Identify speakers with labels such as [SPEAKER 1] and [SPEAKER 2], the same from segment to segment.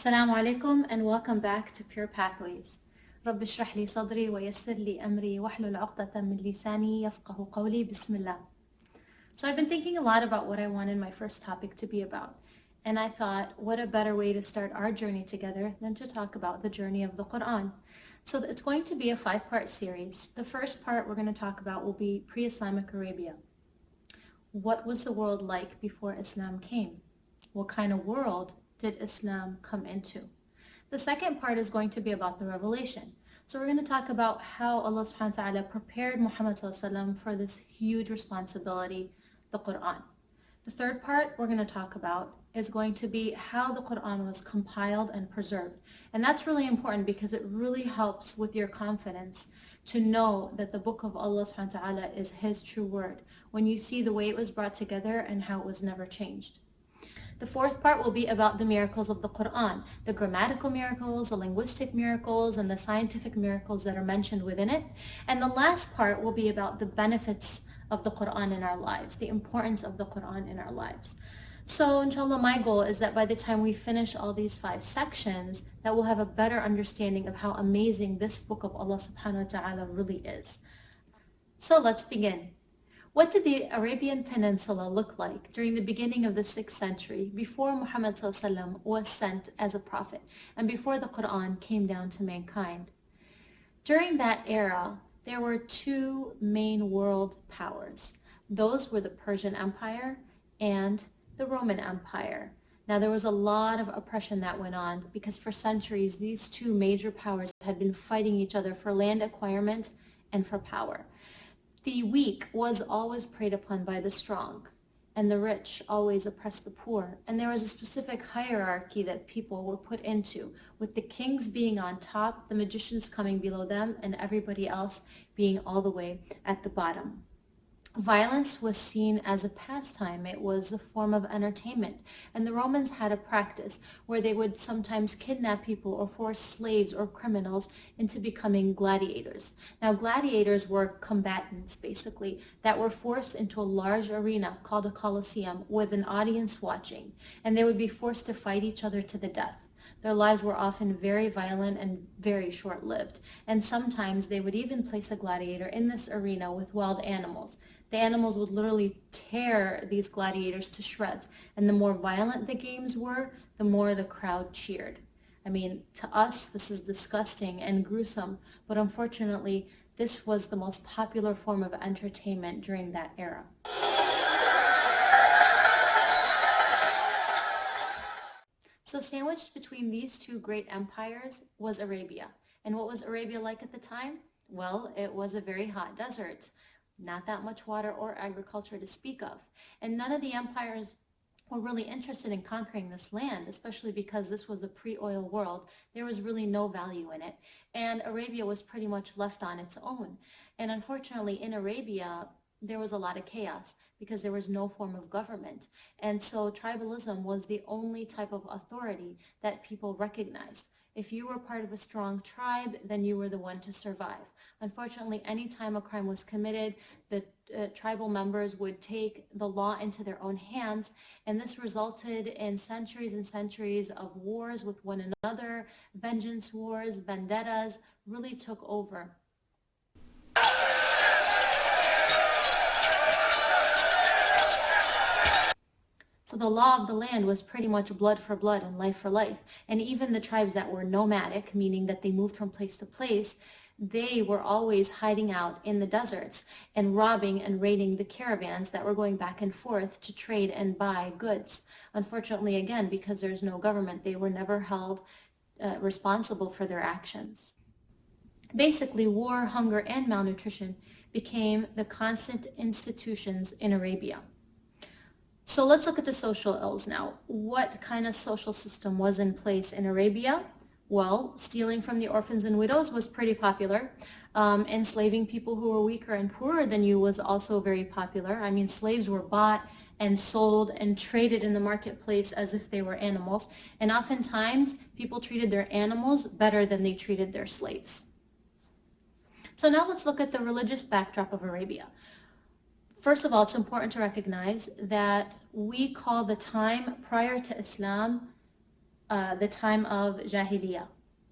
[SPEAKER 1] Assalamu alaikum and welcome back to Pure Pathways. رب اشرح لي صدري ويسر لي أمري واحلل عقدة من لساني يفقه قولي بسم الله. So I've been thinking a lot about what I wanted my first topic to be about. And I thought, what a better way to start our journey together than to talk about the journey of the Quran. So it's going to be a 5-part series. The first part we're going to talk about will be pre-Islamic Arabia. What was the world like before Islam came? What kind of world did Islam come into? The second part is going to be about the revelation. So we're going to talk about how Allah subhanahu wa ta'ala prepared Muhammad sallallahu alaihi wasallam for this huge responsibility, the Quran. The third part we're going to talk about is going to be how the Quran was compiled and preserved. And that's really important because it really helps with your confidence to know that the book of Allah subhanahu wa ta'ala is His true word when you see the way it was brought together and how it was never changed. The fourth part will be about the miracles of the Quran, the grammatical miracles, the linguistic miracles, and the scientific miracles that are mentioned within it. And the last part will be about the benefits of the Quran in our lives, the importance of the Quran in our lives. So inshallah, my goal is that by the time we finish all these 5 sections, that we'll have a better understanding of how amazing this book of Allah subhanahu wa ta'ala really is. So let's begin. What did the Arabian Peninsula look like during the beginning of the 6th century before Muhammad ﷺ was sent as a prophet and before the Quran came down to mankind? During that era, there were 2 main world powers. Those were the Persian Empire and the Roman Empire. Now there was a lot of oppression that went on because for centuries these 2 major powers had been fighting each other for land acquirement and for power. The weak was always preyed upon by the strong, and the rich always oppressed the poor. And there was a specific hierarchy that people were put into, with the kings being on top, the magicians coming below them, and everybody else being all the way at the bottom. Violence was seen as a pastime. It was a form of entertainment. And the Romans had a practice where they would sometimes kidnap people or force slaves or criminals into becoming gladiators. Now, gladiators were combatants, basically, that were forced into a large arena called a Colosseum with an audience watching. And they would be forced to fight each other to the death. Their lives were often very violent and very short-lived. And sometimes they would even place a gladiator in this arena with wild animals. The animals would literally tear these gladiators to shreds. And the more violent the games were, the more the crowd cheered. I mean, to us, this is disgusting and gruesome, but unfortunately, this was the most popular form of entertainment during that era. So sandwiched between these 2 great empires was Arabia. And what was Arabia like at the time? Well, it was a very hot desert. Not that much water or agriculture to speak of. And none of the empires were really interested in conquering this land, especially because this was a pre-oil world. There was really no value in it. And Arabia was pretty much left on its own. And unfortunately, in Arabia, there was a lot of chaos because there was no form of government. And so tribalism was the only type of authority that people recognized. If you were part of a strong tribe, then you were the one to survive. Unfortunately, any time a crime was committed, the tribal members would take the law into their own hands, and this resulted in centuries and centuries of wars with one another. Vengeance wars, vendettas really took over. So the law of the land was pretty much blood for blood and life for life. And even the tribes that were nomadic, meaning that they moved from place to place, they were always hiding out in the deserts and robbing and raiding the caravans that were going back and forth to trade and buy goods. Unfortunately, again, because there's no government, they were never held responsible for their actions. Basically, war, hunger, and malnutrition became the constant institutions in Arabia. So let's look at the social ills now. What kind of social system was in place in Arabia? Well, stealing from the orphans and widows was pretty popular. Enslaving people who were weaker and poorer than you was also very popular. I mean, slaves were bought and sold and traded in the marketplace as if they were animals. And oftentimes, people treated their animals better than they treated their slaves. So now let's look at the religious backdrop of Arabia. First of all, it's important to recognize that we call the time prior to Islam the time of Jahiliyyah.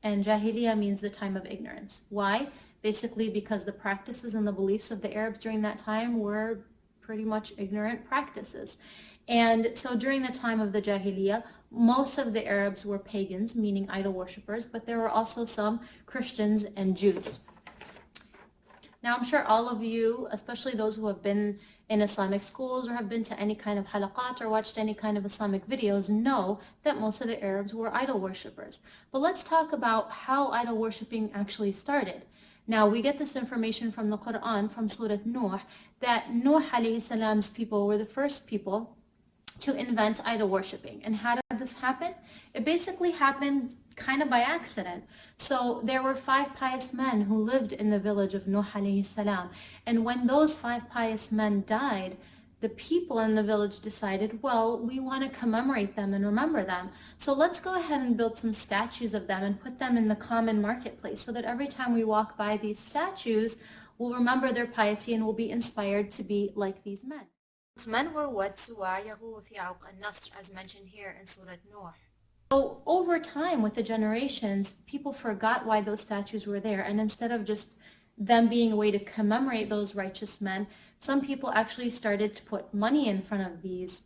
[SPEAKER 1] And Jahiliyyah means the time of ignorance. Why? Basically because the practices and the beliefs of the Arabs during that time were pretty much ignorant practices. And so during the time of the Jahiliyyah, most of the Arabs were pagans, meaning idol worshippers, but there were also some Christians and Jews. Now, I'm sure all of you, especially those who have been in Islamic schools or have been to any kind of halaqat or watched any kind of Islamic videos, know that most of the Arabs were idol worshippers. But let's talk about how idol worshipping actually started. Now, we get this information from the Quran, from Surah Nuh, that Nuh alayhi salam's people were the first people to invent idol worshipping. And how did this happen? It basically happened kind of by accident. So there were 5 pious men who lived in the village of Nuh alayhi salam. And when those 5 pious men died, the people in the village decided, well, we want to commemorate them and remember them. So let's go ahead and build some statues of them and put them in the common marketplace so that every time we walk by these statues, we'll remember their piety and we'll be inspired to be like these men. These men were what? Suwa, Yaghouth, Ya'uq, and Nasr, as mentioned here in Surah Nuh. So over time, with the generations, people forgot why those statues were there, and instead of just them being a way to commemorate those righteous men, some people actually started to put money in front of these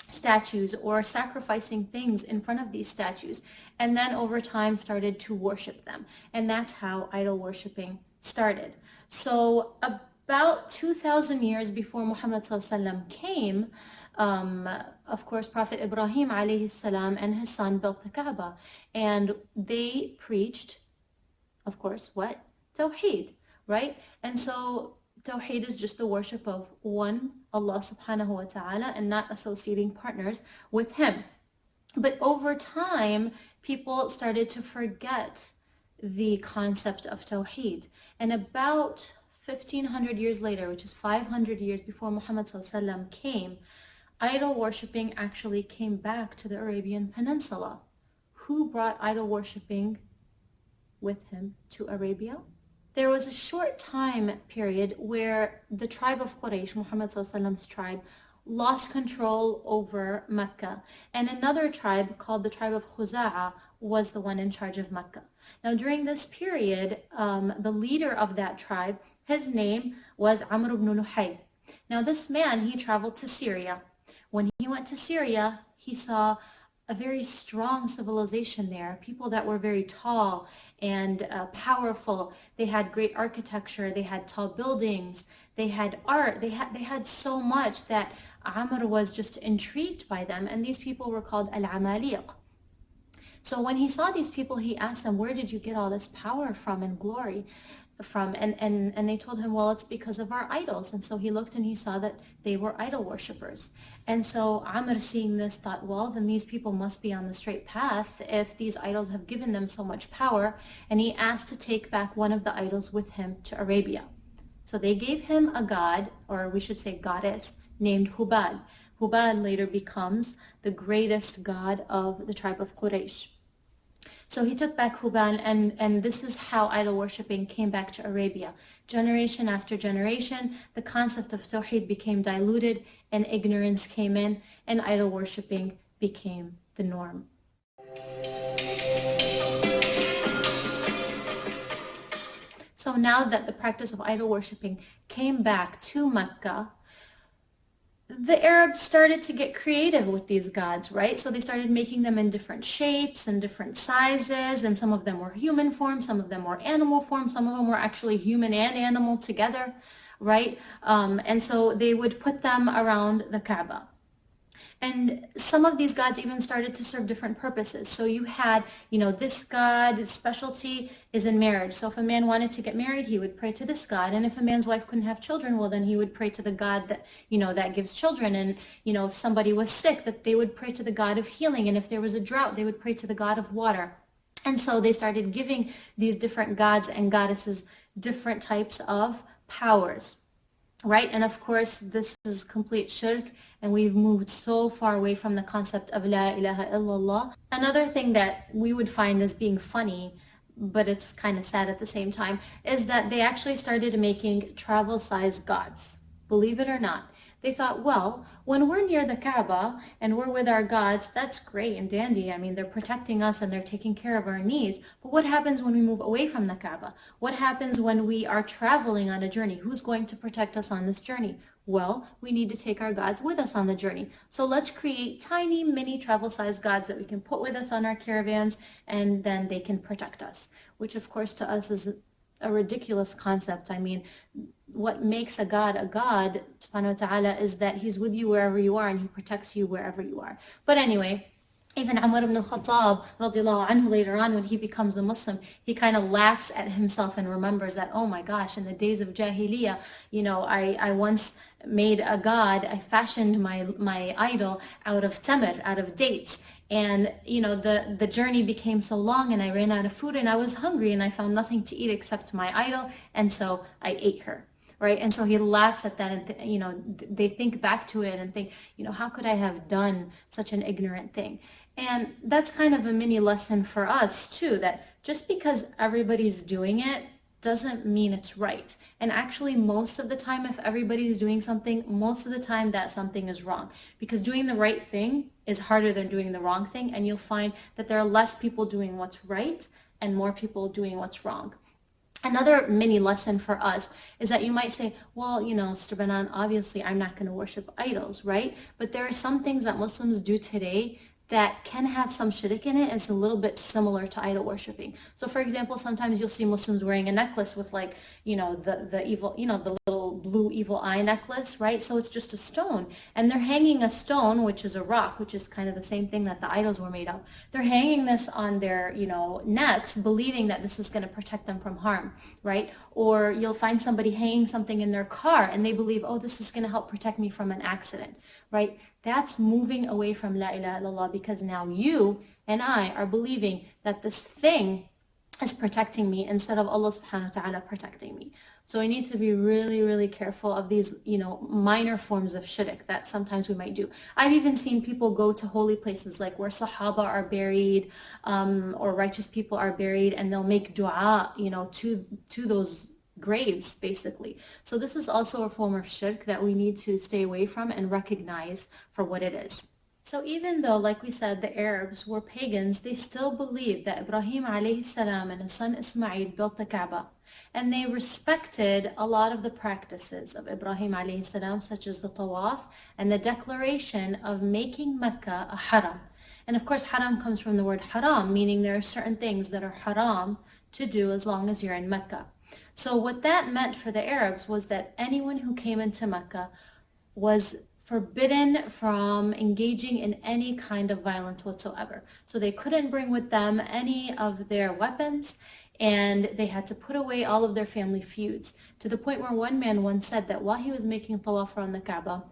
[SPEAKER 1] statues or sacrificing things in front of these statues, and then over time started to worship them. And that's how idol worshiping started. So about 2,000 years before Muhammad ﷺ came, of course, Prophet Ibrahim alayhi salam and his son built the Kaaba, and they preached, of course, what? Tawheed, right? And so Tawheed is just the worship of one Allah subhanahu wa ta'ala and not associating partners with him. But over time, people started to forget the concept of Tawheed. And about 1,500 years later, which is 500 years before Muhammad ﷺ came, idol worshipping actually came back to the Arabian Peninsula. Who brought idol worshipping with him to Arabia? There was a short time period where the tribe of Quraysh, Muhammad ﷺ's tribe, lost control over Mecca. And another tribe called the tribe of Khuza'a was the one in charge of Mecca. Now during this period, the leader of that tribe, his name was Amr ibn Luhay. Now this man, he traveled to Syria. When he went to Syria, he saw a very strong civilization there, people that were very tall and powerful. They had great architecture, they had tall buildings, they had art, they had so much that Amr was just intrigued by them, and these people were called Al-Amaliq. So when he saw these people, he asked them, where did you get all this power from and glory from? And they told him, well, it's because of our idols. And so he looked and he saw that they were idol worshippers. And so Amr, seeing this, thought, well, then these people must be on the straight path if these idols have given them so much power. And he asked to take back one of the idols with him to Arabia. So they gave him a god, or we should say goddess, named Hubal. Hubal later becomes the greatest god of the tribe of Quraysh. So he took back Hubal, and this is how idol worshipping came back to Arabia. Generation after generation, the concept of Tawheed became diluted and ignorance came in, and idol worshipping became the norm. So now that the practice of idol worshipping came back to Mecca, the Arabs started to get creative with these gods, right? So they started making them in different shapes and different sizes, and some of them were human form, some of them were animal form, some of them were actually human and animal together, right? And so they would put them around the Kaaba. And some of these gods even started to serve different purposes. So you had, this god's specialty is in marriage. So if a man wanted to get married, he would pray to this god. And if a man's wife couldn't have children, well, then he would pray to the god that, that gives children. And, if somebody was sick, that they would pray to the god of healing. And if there was a drought, they would pray to the god of water. And so they started giving these different gods and goddesses different types of powers. Right? And of course, this is complete shirk, and we've moved so far away from the concept of La ilaha illallah. Another thing that we would find as being funny, but it's kind of sad at the same time, is that they actually started making travel-sized gods. Believe it or not. They thought, well, when we're near the Kaaba and we're with our gods, that's great and dandy. I mean, they're protecting us and they're taking care of our needs. But what happens when we move away from the Kaaba? What happens when we are traveling on a journey? Who's going to protect us on this journey? Well, we need to take our gods with us on the journey. So let's create tiny mini travel-sized gods that we can put with us on our caravans, and then they can protect us, which of course to us is a ridiculous concept. I mean, what makes a God, subhanahu wa ta'ala, is that he's with you wherever you are and he protects you wherever you are. But anyway, even Umar ibn al-Khattab radiallahu anhu, later on when he becomes a Muslim, he kind of laughs at himself and remembers that, oh my gosh, in the days of Jahiliyyah, I once made a god, I fashioned my idol out of tamr, out of dates. And, the journey became so long and I ran out of food and I was hungry and I found nothing to eat except my idol. And so I ate her. Right? And so he laughs at that and, they think back to it and think, how could I have done such an ignorant thing? And that's kind of a mini lesson for us too, that just because everybody's doing it doesn't mean it's right. And actually, most of the time, if everybody's doing something, most of the time that something is wrong. Because doing the right thing is harder than doing the wrong thing. And you'll find that there are less people doing what's right and more people doing what's wrong. Another mini lesson for us is that you might say, well, Sister Banan, obviously I'm not going to worship idols, right? But there are some things that Muslims do today that can have some shirk in it. It's a little bit similar to idol worshiping. So for example, sometimes you'll see Muslims wearing a necklace with the evil, the little blue evil eye necklace, right? So it's just a stone. And they're hanging a stone, which is a rock, which is kind of the same thing that the idols were made of. They're hanging this on their, necks, believing that this is going to protect them from harm, right? Or you'll find somebody hanging something in their car and they believe, oh, this is going to help protect me from an accident, right? That's moving away from La ilaha illallah, because now you and I are believing that this thing is protecting me instead of Allah subhanahu wa ta'ala protecting me. So we need to be really, really careful of these, minor forms of shirk that sometimes we might do. I've even seen people go to holy places like where Sahaba are buried, or righteous people are buried, and they'll make dua, to those graves, basically. So this is also a form of shirk that we need to stay away from and recognize for what it is. So even though, like we said, the Arabs were pagans, they still believed that Ibrahim alayhi salam and his son Ismail built the Kaaba. And they respected a lot of the practices of Ibrahim alayhi salam, such as the tawaf and the declaration of making Mecca a haram. And of course, haram comes from the word haram, meaning there are certain things that are haram to do as long as you're in Mecca. So what that meant for the Arabs was that anyone who came into Mecca was forbidden from engaging in any kind of violence whatsoever. So they couldn't bring with them any of their weapons, and they had to put away all of their family feuds, to the point where one man once said that while he was making tawaf around the Kaaba,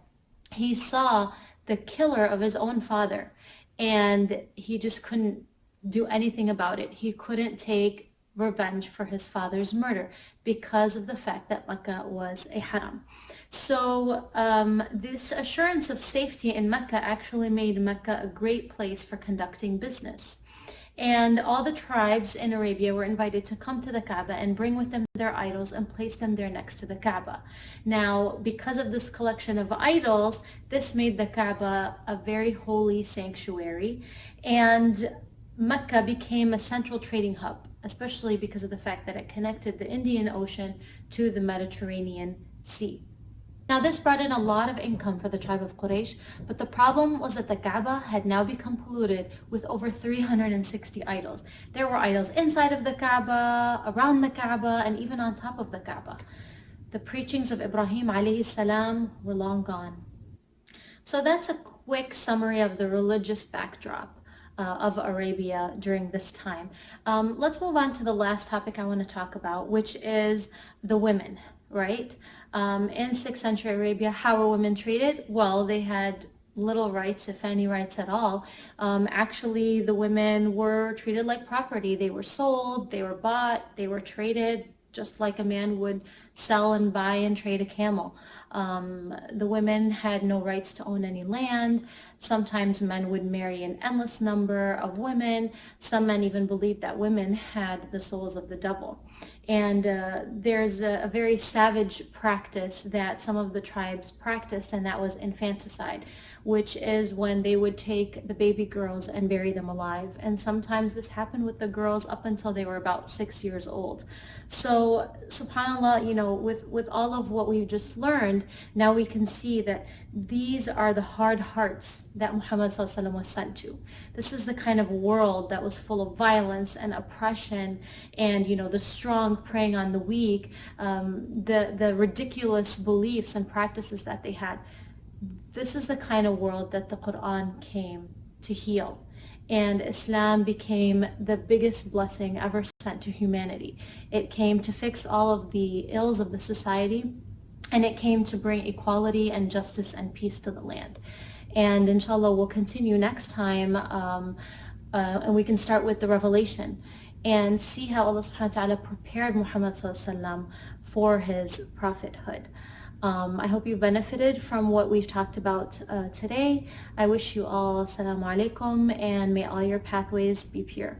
[SPEAKER 1] he saw the killer of his own father, and he just couldn't do anything about it. He couldn't take revenge for his father's murder because of the fact that Mecca was a haram. So this assurance of safety in Mecca actually made Mecca a great place for conducting business. And all the tribes in Arabia were invited to come to the Kaaba and bring with them their idols and place them there next to the Kaaba. Now, because of this collection of idols, this made the Kaaba a very holy sanctuary, and Mecca became a central trading hub, especially because of the fact that it connected the Indian Ocean to the Mediterranean Sea. Now this brought in a lot of income for the tribe of Quraysh, but the problem was that the Kaaba had now become polluted with over 360 idols. There were idols inside of the Kaaba, around the Kaaba, and even on top of the Kaaba. The preachings of Ibrahim alayhi salam were long gone. So that's a quick summary of the religious backdrop of Arabia during this time. Let's move on to the last topic I want to talk about, which is the women, right? In 6th century Arabia, how were women treated? Well, they had little rights, if any rights at all. Actually, the women were treated like property. They were sold, they were bought, they were traded just like a man would sell and buy and trade a camel. The women had no rights to own any land. Sometimes men would marry an endless number of women. Some men even believed that women had the souls of the devil. And there's a very savage practice that some of the tribes practiced, and that was infanticide, which is when they would take the baby girls and bury them alive. And sometimes this happened with the girls up until they were about 6 years old. So subhanAllah, with all of what we've just learned, now we can see that these are the hard hearts that Muhammad ﷺ was sent to. This is the kind of world that was full of violence and oppression and, the strong preying on the weak, the ridiculous beliefs and practices that they had. This is the kind of world that the Quran came to heal. And Islam became the biggest blessing ever sent to humanity. It came to fix all of the ills of the society, and it came to bring equality and justice and peace to the land. And inshallah, we'll continue next time, and we can start with the revelation and see how Allah subhanahu wa ta'ala prepared Muhammad sallallahu alaihi wasallam for his prophethood. I hope you benefited from what we've talked about today. I wish you all assalamu alaikum, and may all your pathways be pure.